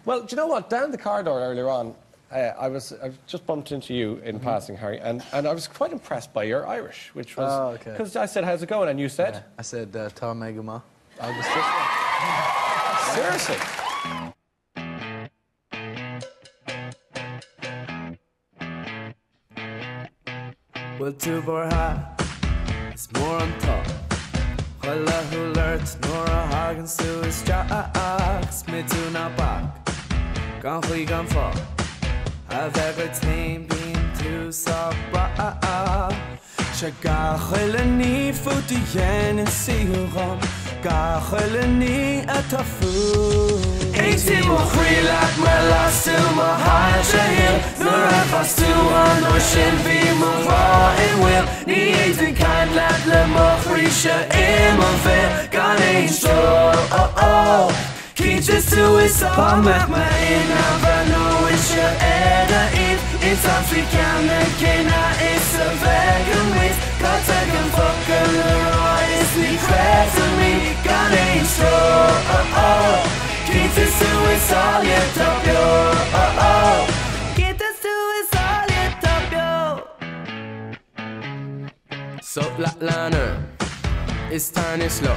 Well, do you know what? Down the corridor earlier on, I just bumped into you in passing, Harry, and I was quite impressed by your Irish, which was because I said, "How's it going?" and you said, I said, "Tá mé go má." Seriously. Well, to Borha, it's more on top. Hulla who lurt, Nora Hagen Suez Jacks, me to not back. Gone hui gone fall. I've ever tamed been to soft bra. Shaga Hulani for the yen and see who home. Ga Hulani at a fool. 18 more free like my last two, my high shahil. Nor I fast to one, nor shin be more raw and will. Ni 18 kind lad, le more free shah in my fair. Got ain't sure, just to his song, my in never know it's your edda if it's on free camera, it's a vegan with got a gun fucker, it's the crack to me, got ain't sure, keep this to his all yet up yo, keep this to his all yet up yo. So Laner, it's turning slow.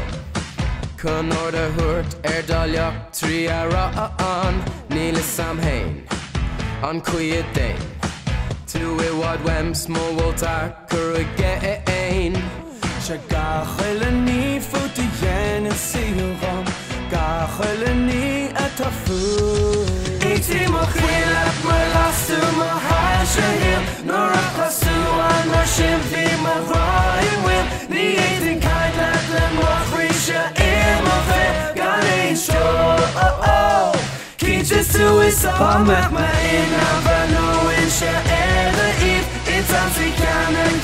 Kun order hurt daljacht 3 an Nile samhain an kuie dain to e wad wem small water again Shaga Hulani for the yen and see you home Ga Hulani at a fool 18 more queen at my last to my high shahil nor a class to one nor shim be my rhyme will the 18 kind let them more free just to his song, my in never know in share ever if it's on free canon,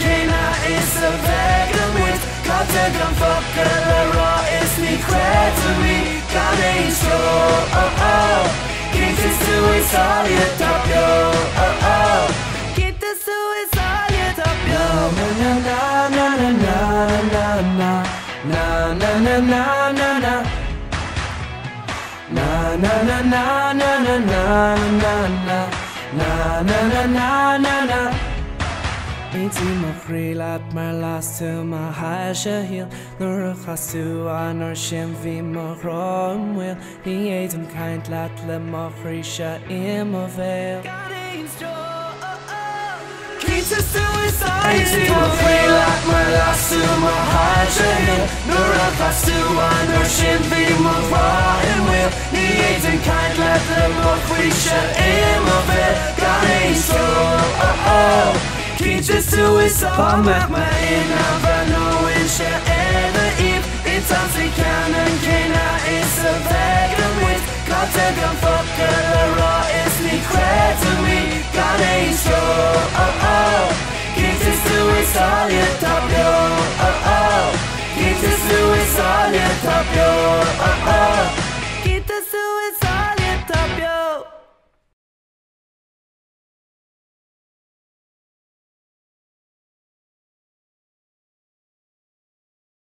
it's a vegan with got a gun fucker, the raw is me credit to me, got ain't sure, keep this to his all yet up yo, keep this to his all yet up yo, na na na na na na na na na na na. Na na na na na na na na na na na na na. 18 more free lad maar last to my high shahil nor a chasu nor shim vi more rom will he ate him kind lad le more free sha in my veil. Keeps us to his side. 18 more free lad maar last to my high shahil nor a chasu nor shim vi more rom will. Ni eet kind let them more free shit in my bed. Got ain't sure, keep just to his song, my in never know in shit ever if it's on free canon, it's a vegan with got a gun fucker, the raw is me credit to me, got ain't sure, keep just to his all yet up yo, keep just to his all yet up yo,